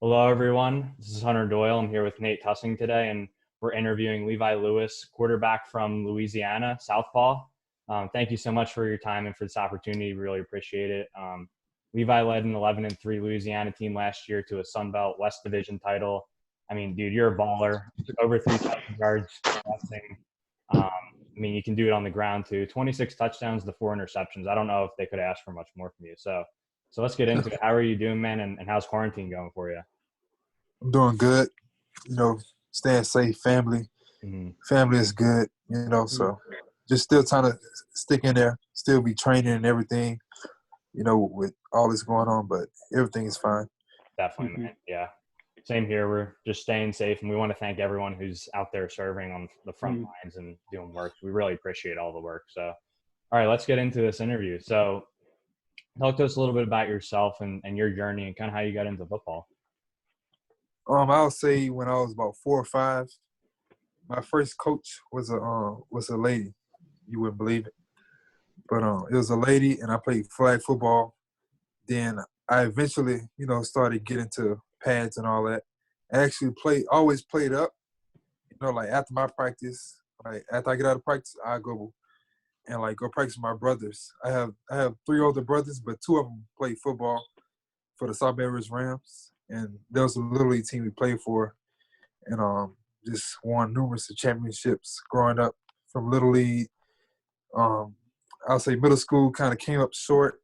Hello, everyone. This is Hunter Doyle. I'm here with Nate Tussing today, and we're interviewing Levi Lewis, quarterback from Louisiana, Southpaw. Thank you so much for your time and for this opportunity. Really appreciate it. Levi led an 11-3 Louisiana team last year to a Sun Belt West Division title. I mean, dude, you're a baller. Over 3,000 yards passing. You can do it on the ground too. 26 touchdowns to 4 interceptions. I don't know if they could ask for much more from you. So let's get into it. How are you doing, man? And how's quarantine going for you? I'm doing good. Staying safe, family. Mm-hmm. Family is good, so just still trying to stick in there, still be training and everything, with all this going on, but everything is fine. Definitely, man. Yeah. Same here. We're just staying safe, and we want to thank everyone who's out there serving on the front lines and doing work. We really appreciate all the work. So, all right, let's get into this interview. So, talk to us a little bit about yourself and your journey and kind of how you got into football. I'll say when I was about 4 or 5, my first coach was a lady. You wouldn't believe it, but it was a lady, and I played flag football. Then I eventually, started getting to pads and all that. I actually always played up. Like after my practice, like after I get out of practice, I go and go practice with my brothers. I have 3 older brothers, but 2 of them play football for the South Bay Rams, and there was a little league team we played for, and just won numerous championships growing up from little league. I'll say middle school kind of came up short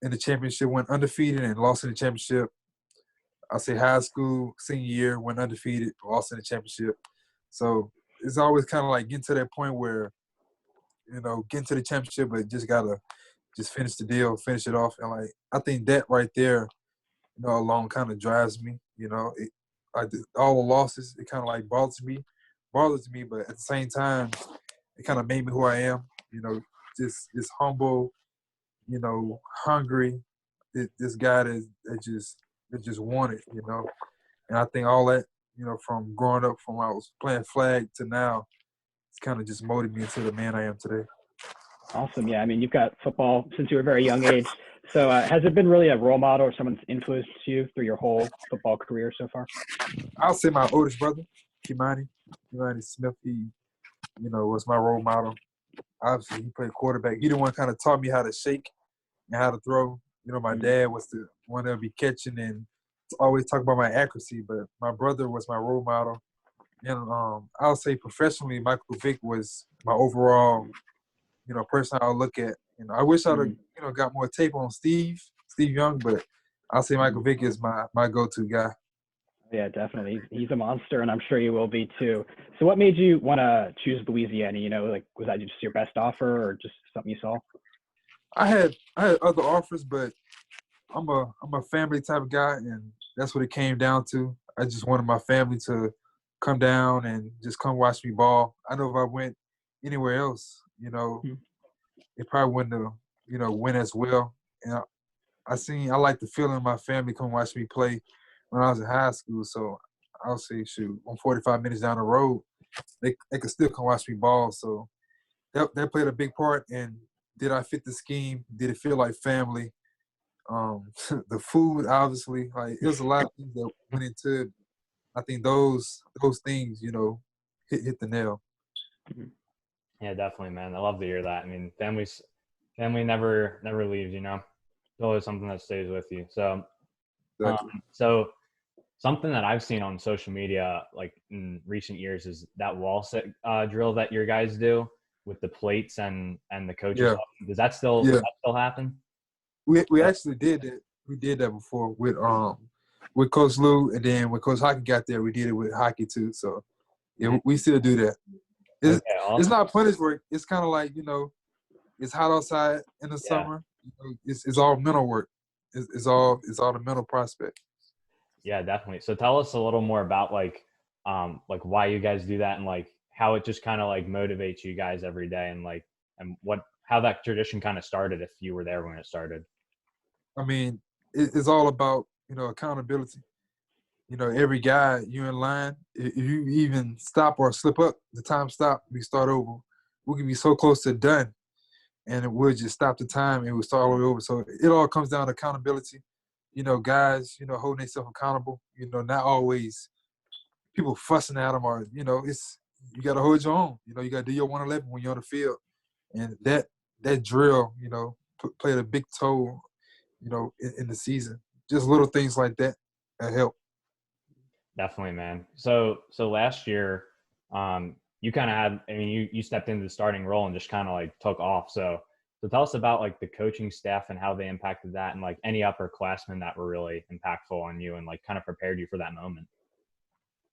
in the championship, went undefeated and lost in the championship. I'll say high school senior year went undefeated, lost in the championship. So it's always kind of like getting to that point where, getting to the championship, but just gotta just finish the deal, finish it off. And I think that right there, alone kind of drives me. All the losses, it kind of bothers me, but at the same time, it kind of made me who I am. Just humble, hungry. This guy that just wanted, And I think all that, from growing up, from when I was playing flag to now, it's kind of just molded me into the man I am today. Awesome. Yeah, you've got football since you were a very young age. So has it been really a role model or someone's influenced you through your whole football career so far? I'll say my oldest brother, Kimani Smith, he, was my role model. Obviously, he played quarterback. He the one kind of taught me how to shake and how to throw. My dad was the one that would be catching and always talk about my accuracy, but my brother was my role model. And I'll say professionally, Michael Vick was my overall, person I'll look at. I wish I'd have, got more tape on Steve Young, but I'll say Michael Vick is my go-to guy. Yeah, definitely. He's a monster, and I'm sure you will be too. So what made you want to choose Louisiana? Was that just your best offer or just something you saw? I had other offers, but I'm a family type of guy, and that's what it came down to. I just wanted my family to come down and just come watch me ball. I know if I went anywhere else, it probably wouldn't have, win as well. And I like the feeling my family come watch me play when I was in high school. So I'll say, shoot, I'm 45 minutes down the road, they could still come watch me ball. So that played a big part. And did I fit the scheme? Did it feel like family? The food, obviously, it was a lot of things that went into it. I think those things, hit the nail. Yeah, definitely, man. I love to hear that. Family never leaves. It's always something that stays with you. So, Exactly. So something that I've seen on social media, in recent years, is that wall sit drill that your guys do with the plates and the coaches. Yeah. Does that still happen? We actually did that. We did that before with Coach Lou, and then when Coach Hockey got there, we did it with hockey too. So yeah, we still do that. Awesome. It's not punish work. It's kind of like, it's hot outside in the summer. It's all mental work. It's all the mental prospect. Yeah, definitely. So tell us a little more about why you guys do that and how it just kind of motivates you guys every day and how that tradition kind of started, if you were there when it started. It's all about, accountability. Every guy, you in line, if you even stop or slip up, the time stop, we start over. We can be so close to done, and we'll just stop the time and we'll start all the way over. So it all comes down to accountability. guys, holding themselves accountable. Not always people fussing at them or, you got to hold your own. You got to do your 111 when you're on the field. And that drill, played a big toll, in the season. Just little things like that help. Definitely, man. So last year, you kind of had, I mean, you stepped into the starting role and just kind of like took off. So tell us about like the coaching staff and how they impacted that, and like any upperclassmen that were really impactful on you and like kind of prepared you for that moment.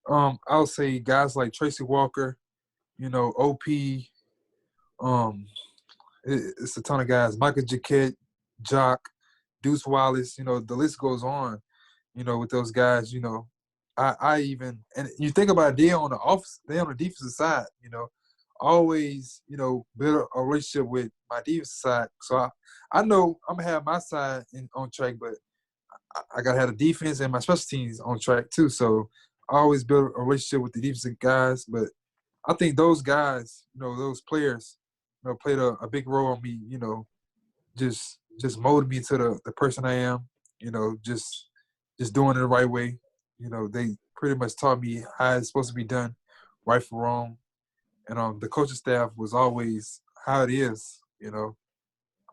I'll say guys like Tracy Walker, OP, it's a ton of guys. Michael Jaquette, Jock, Deuce Wallace, the list goes on, with those guys, I even – and you think about it, they're on the defensive side, always, build a relationship with my defensive side. So I know I'm going to have my side on track, but I got to have the defense and my special teams on track too. So I always build a relationship with the defensive guys. But I think those guys, those players, played a big role on me, just molded me to the person I am, just doing it the right way. They pretty much taught me how it's supposed to be done, right from wrong. And the coaching staff was always how it is,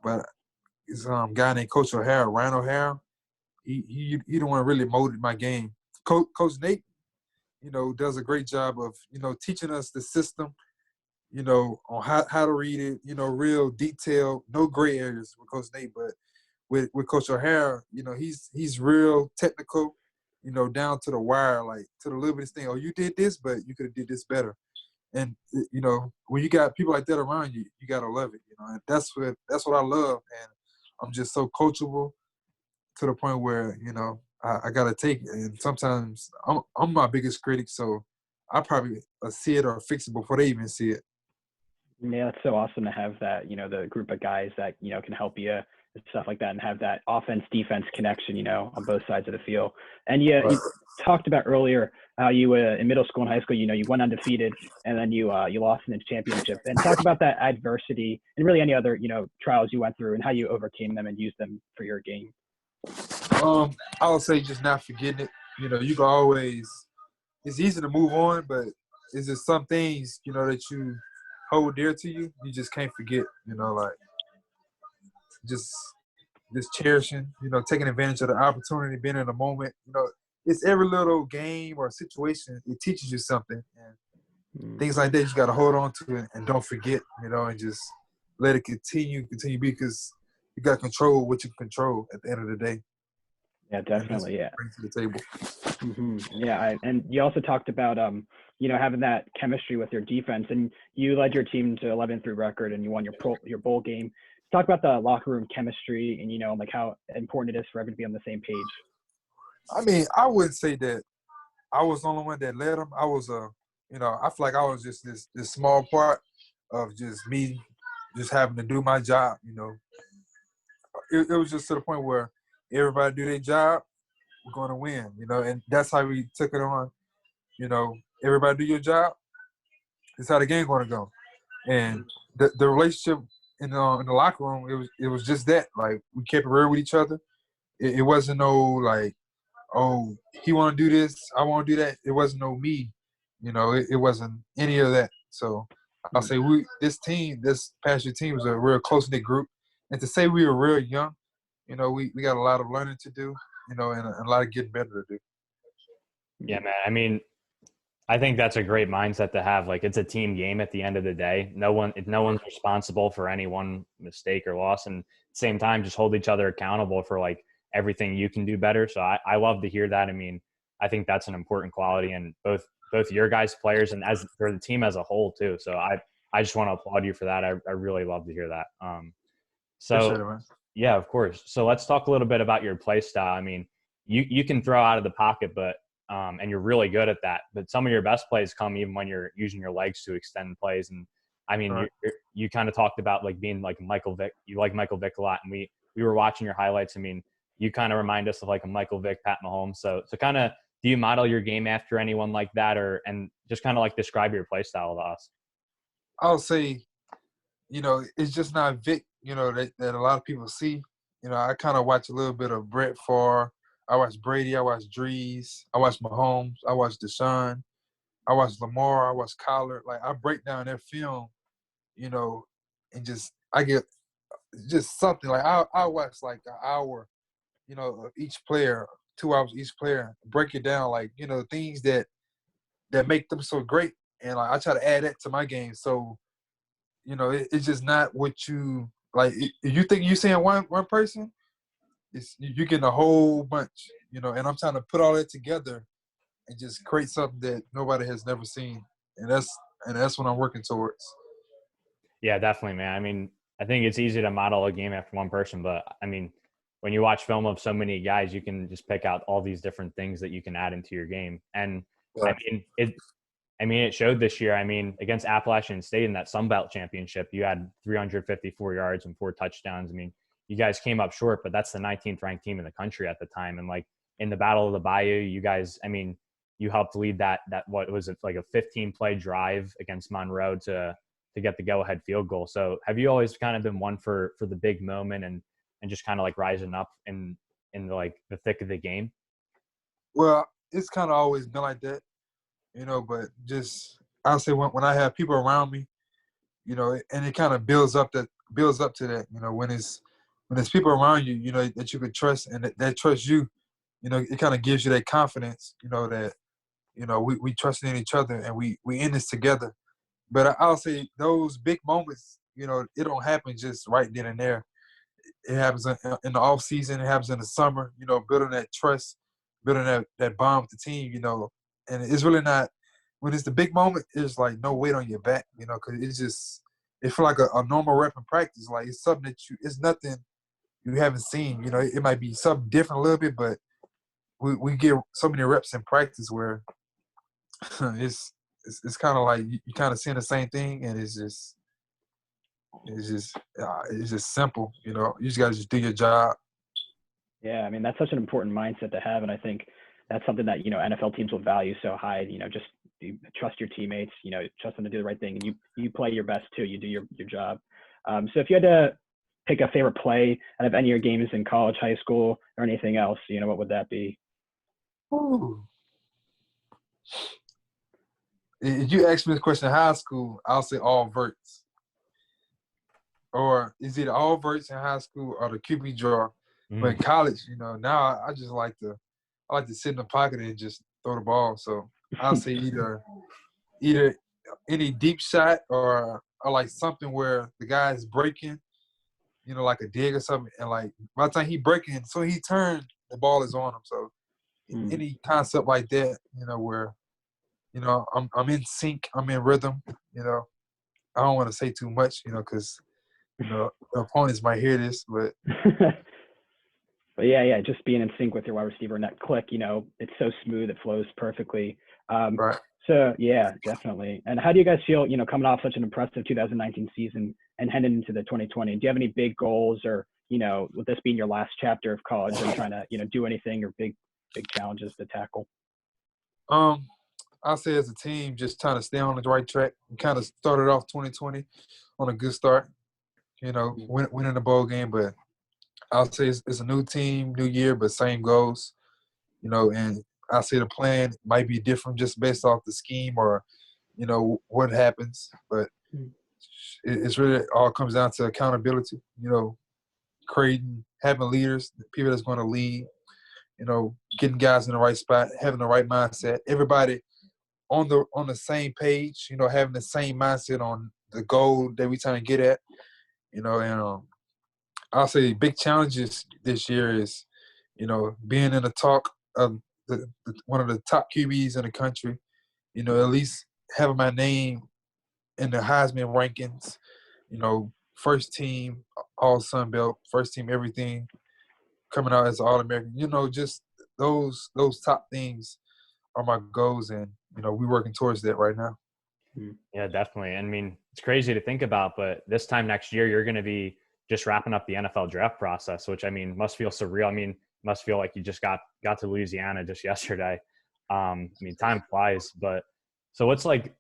But it's a guy named Coach O'Hara, Ryan O'Hara. He the one really molded my game. Coach Nate, does a great job of, teaching us the system, on how to read it, real detail, no gray areas with Coach Nate. But with Coach O'Hara, he's real technical, down to the wire, like to the little bit thing. Oh, you did this, but you could have did this better. And, when you got people like that around you, you got to love it, And that's what I love. And I'm just so coachable to the point where, I got to take it. And sometimes I'm my biggest critic, so I probably see it or fix it before they even see it. Yeah, that's so awesome to have that, the group of guys that, can help you and stuff like that, and have that offense-defense connection, on both sides of the field. And you talked about earlier how you in middle school and high school, you went undefeated, and then you lost in the championship. And talk about that adversity and really any other, trials you went through and how you overcame them and used them for your game. I would say just not forgetting it. You can always – it's easy to move on, but it's just some things, that you hold dear to you, you just can't forget, like just cherishing, taking advantage of the opportunity, being in the moment. It's every little game or situation, it teaches you something. And things like that, you got to hold on to it and don't forget, and just let it continue because you got to control what you can control at the end of the day. Yeah, definitely. Yeah. Bring to the table. Mm-hmm. Yeah, and you also talked about having that chemistry with your defense, and you led your team to 11-3 record, and you won your bowl game. Talk about the locker room chemistry, and like how important it is for everyone to be on the same page. I mean, I wouldn't say that I was the only one that led them. I was I feel like I was just this small part of just me, just having to do my job. It was just to the point where everybody do their job, we're going to win, and that's how we took it on. Everybody do your job, it's how the game going to go. And the relationship in the locker room, it was just that. Like, we kept it real with each other. It wasn't no, like, oh, he want to do this, I want to do that. It wasn't no me. It wasn't any of that. So I'll say this past year team was a real close-knit group. And to say we were real young, we got a lot of learning to do, and a lot of getting better to do. Yeah, man. I mean, I think that's a great mindset to have. Like, it's a team game at the end of the day. No one's responsible for any one mistake or loss. And at the same time, just hold each other accountable for like everything you can do better. So I love to hear that. I mean, I think that's an important quality in both your guys' players and as for the team as a whole too. So I just want to applaud you for that. I really love to hear that. Yeah, of course. So let's talk a little bit about your play style. I mean, you can throw out of the pocket, but and you're really good at that. But some of your best plays come even when you're using your legs to extend plays. And I mean, right. You kind of talked about like being like Michael Vick. You like Michael Vick a lot, and we were watching your highlights. I mean, you kind of remind us of like a Michael Vick, Pat Mahomes. So kind of, do you model your game after anyone like that, and just kind of like describe your play style to us? I'll say, it's just not Vick, that a lot of people see. I kind of watch a little bit of Brett Favre, I watch Brady. I watch Drees. I watch Mahomes. I watch Deshaun. I watch Lamar. I watch Kyler. Like, I break down their film, and just I get just something. Like, I watch like an hour, of each player, 2 hours each player, break it down, like, things that make them so great. And like, I try to add that to my game. So, it's just not what you like. If you think you're saying one person, it's you getting a whole bunch, and I'm trying to put all that together and just create something that nobody has never seen. And that's what I'm working towards. Yeah, definitely, man. I mean, I think it's easy to model a game after one person, but I mean, when you watch film of so many guys, you can just pick out all these different things that you can add into your game. And Yeah. it showed this year. I mean, against Appalachian State in that Sun Belt championship, you had 354 yards and 4 touchdowns. I mean, you guys came up short, but that's the 19th ranked team in the country at the time. And like in the Battle of the Bayou, you guys, I mean, you helped lead that what was it, like a 15-play drive against Monroe to get the go-ahead field goal. So have you always kind of been one for the big moment and just kind of like rising up in like the thick of the game? Well, it's kind of always been like that, but just I'll say when I have people around me, and it kind of builds up to that, when it's people around you, that you could trust and that trust you, it kind of gives you that confidence, that, we trust in each other and we in this together. But I'll say those big moments, it don't happen just right then and there. It happens in the off season. It happens in the summer. Building that trust, building that bond with the team. And it's really not when it's the big moment. It's like no weight on your back. Because it feel like a normal rep in practice. Like it's something that it's nothing you haven't seen. It might be something different a little bit, but we get so many reps in practice where it's kind of like you kind of seeing the same thing, and it's just simple. You just gotta just do your job. Yeah, I mean, that's such an important mindset to have. And I think that's something that, NFL teams will value so high, just you trust your teammates, trust them to do the right thing. And you play your best too. You do your job. So if you had to pick a favorite play out of any of your games in college, high school, or anything else, what would that be? Ooh. If you ask me this question in high school, I'll say all verts. Or is it all verts in high school or the QB draw? But in college, now I just like to sit in the pocket and just throw the ball. So I'll say either any deep shot or like something where the guy is breaking, like a dig or something, and like by the time he breaking, so he turned, the ball is on him. So any concept like that, where I'm in sync, I'm in rhythm. I don't want to say too much, because the opponents might hear this, but. But yeah, just being in sync with your wide receiver and that click, it's so smooth, it flows perfectly. Right. So yeah, definitely. And how do you guys feel, coming off such an impressive 2019 season and heading into the 2020? Do you have any big goals or, with this being your last chapter of college and trying to, do anything or big challenges to tackle? I'll say as a team, just trying to stay on the right track. We kind of started off 2020 on a good start, winning the bowl game, but I'll say it's a new team, new year, but same goals, and I'll say the plan might be different just based off the scheme or, what happens. But it's really all comes down to accountability, creating, having leaders, people that's going to lead, getting guys in the right spot, having the right mindset, everybody on the same page, having the same mindset on the goal that we're trying to get at, and I'll say big challenges this year is, being in the talk of one of the top QBs in the country, at least having my name in the Heisman rankings, first team All Sun Belt, first team everything, coming out as an All-American, just those top things are my goals, and we're working towards that right now. Yeah, definitely. I mean, it's crazy to think about, but this time next year you're going to be just wrapping up the NFL draft process, which I mean must feel surreal. I mean, must feel like you just got to Louisiana just yesterday. I mean, time flies. But so what's like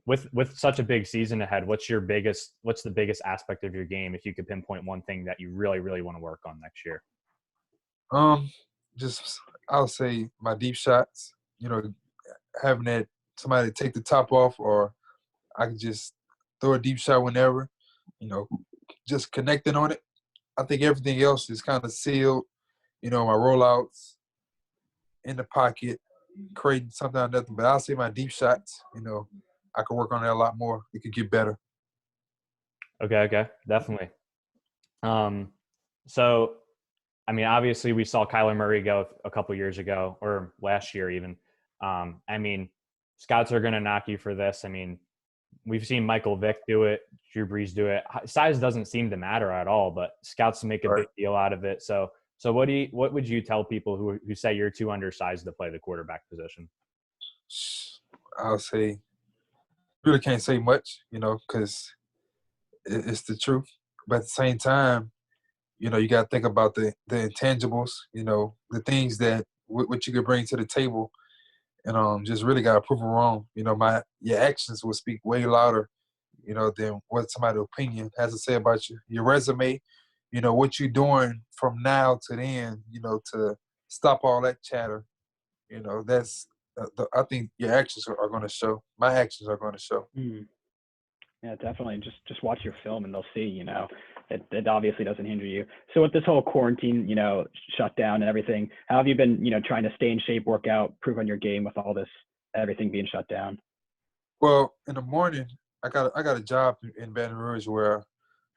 with such a big season ahead? What's the biggest aspect of your game if you could pinpoint one thing that you really really want to work on next year? just I'll say my deep shots. You know, having that somebody take the top off, or I can just throw a deep shot whenever. You know, just connecting on it. I think everything else is kind of sealed. You know, my rollouts in the pocket, creating something out of nothing. But I'll say my deep shots. You know, I could work on that a lot more. It could get better. Okay, definitely. So, I mean, obviously, we saw Kyler Murray go a couple years ago, or last year even. I mean, scouts are going to knock you for this. I mean, we've seen Michael Vick do it, Drew Brees do it. Size doesn't seem to matter at all, but scouts make a big deal out of it. So what would you tell people who say you're too undersized to play the quarterback position? I'll say, really can't say much, you know, because it's the truth. But at the same time, you know, you got to think about the intangibles, you know, the things that what you could bring to the table, and just really got to prove them wrong. You know, your actions will speak way louder, you know, than what somebody's opinion has to say about you. Your resume, you know, what you're doing from now to then, you know, to stop all that chatter. You know, that's I think your actions are going to show. My actions are going to show. Mm. Yeah, definitely. Just watch your film and they'll see, you know, it obviously doesn't hinder you. So with this whole quarantine, you know, shutdown and everything, how have you been, you know, trying to stay in shape, work out, prove on your game with all this, everything being shut down? Well, in the morning, I got a job in Baton Rouge where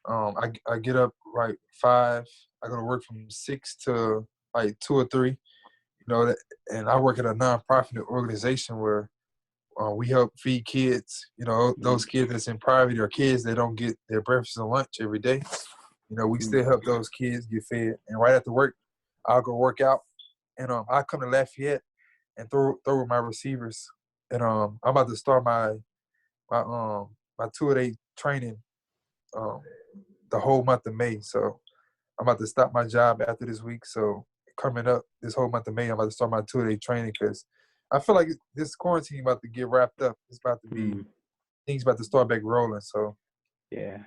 I get up like 5. I go to work from 6 to like 2 or 3. You know, and I work at a nonprofit organization where we help feed kids. You know, those kids that's in poverty or kids that don't get their breakfast and lunch every day. You know, we still help those kids get fed. And right after work, I'll go work out, and I come to Lafayette and throw with my receivers. And I'm about to start my 2-a-day training the whole month of May. So I'm about to stop my job after this week. So coming up this whole month of May, I'm about to start my 2-a-day training because I feel like this quarantine about to get wrapped up. It's about to be things about to start back rolling. So yeah,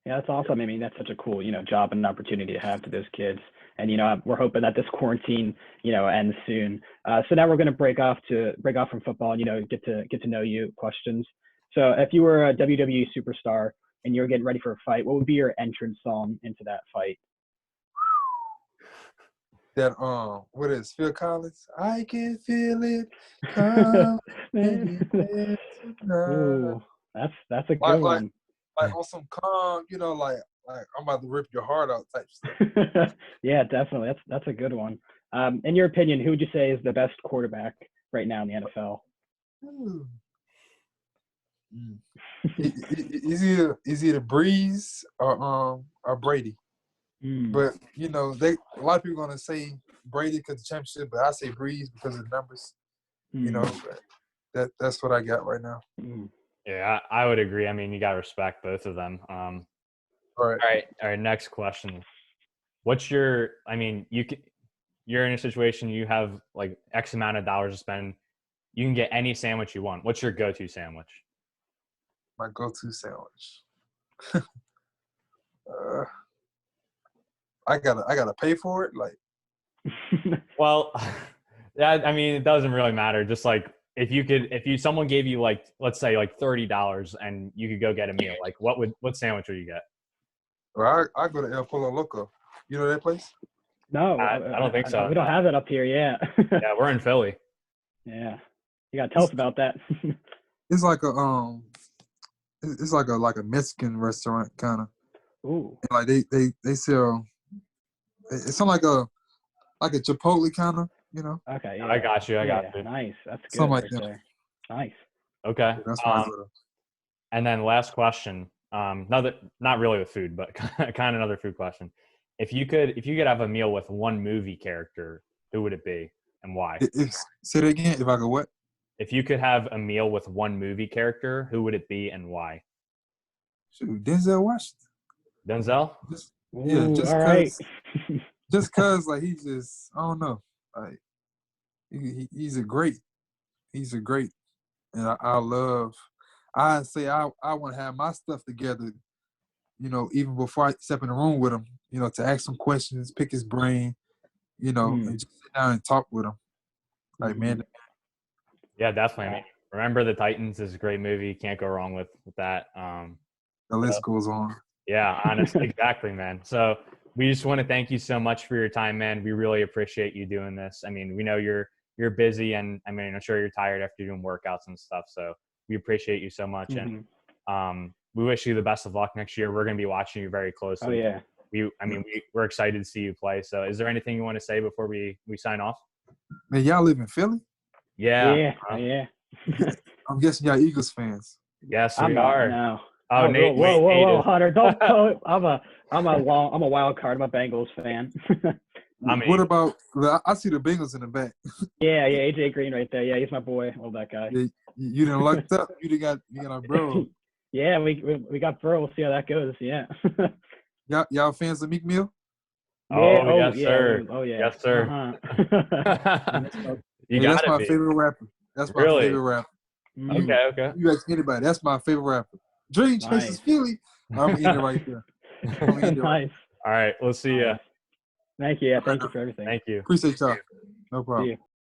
that's awesome. I mean, that's such a cool, you know, job and opportunity to have to those kids. And you know, we're hoping that this quarantine, you know, ends soon. So now we're going to break off from football and, you know, get to know you questions. So if you were a WWE superstar and you're getting ready for a fight, what would be your entrance song into that fight? that what is Phil Collins? I can feel it come. Ooh, that's a good like one. like on some calm, you know, like I'm about to rip your heart out type stuff. Yeah, definitely. That's a good one. In your opinion, who would you say is the best quarterback right now in the NFL? Is either Breeze or Brady. But you know, a lot of people gonna say Brady because the championship, but I say Breeze because of the numbers. You know, that's what I got right now. Yeah, I would agree. I mean, you gotta respect both of them. All right. Next question. What's your? I mean, you're in a situation you have like X amount of dollars to spend. You can get any sandwich you want. What's your go-to sandwich? My go-to sandwich. I gotta pay for it. Like, well, I mean, it doesn't really matter. Just like if someone gave you like, let's say like $30 and you could go get a meal, like what sandwich would you get? Well, I go to El Polo Loco. You know that place? No, I don't think so. We don't have that up here. Yeah. Yeah, we're in Philly. Yeah, you gotta tell us about that. It's like it's like a Mexican restaurant kind of. Ooh. And like they sell. It's like a Chipotle kind of, you know. Okay. Yeah. I got you. Nice. That's good. Something like that. There. Nice. Okay. That's and then last question. Not really with food, but kind of another food question. If you could have a meal with one movie character, who would it be and why? Say that again. If I could what? If you could have a meal with one movie character, who would it be and why? Shoot, Denzel Washington. Denzel? Just cause like he's just, I don't know, like he's a great, and I say I want to have my stuff together, you know, even before I step in the room with him, you know, to ask some questions, pick his brain, and just sit down and talk with them. Like, man, Yeah, definitely. I mean, Remember the Titans is a great movie. Can't go wrong with that. the list goes on. Yeah, honestly, exactly, man. So we just want to thank you so much for your time, man. We really appreciate you doing this. I mean, we know you're busy, and I mean, I'm sure you're tired after doing workouts and stuff. So we appreciate you so much, and we wish you the best of luck next year. We're going to be watching you very closely. Oh yeah. We're excited to see you play. So, is there anything you want to say before we sign off? Man, y'all live in Philly? Yeah. Yeah. I'm guessing y'all Eagles fans. Yes, I'm we not, are. no. Oh, Nate. Whoa, Hunter! Don't. I'm a wild card. I'm a Bengals fan. I mean, What about? I see the Bengals in the back. yeah, AJ Green right there. Yeah, he's my boy. Love that guy. Yeah, you done lucked up. You got our bro. Yeah, we got Burrow. We'll see how that goes. Yeah. Y'all fans of Meek Mill? yes, sir. Oh yeah. Yes, sir. That's my favorite rapper. That's my favorite rapper. Okay. You ask anybody, that's my favorite rapper. Dream Chasers Philly. I'm in it right there. Nice. All right, we'll see you. Thank you. Yeah, thank you for everything. Thank you. Appreciate y'all. No problem. See you.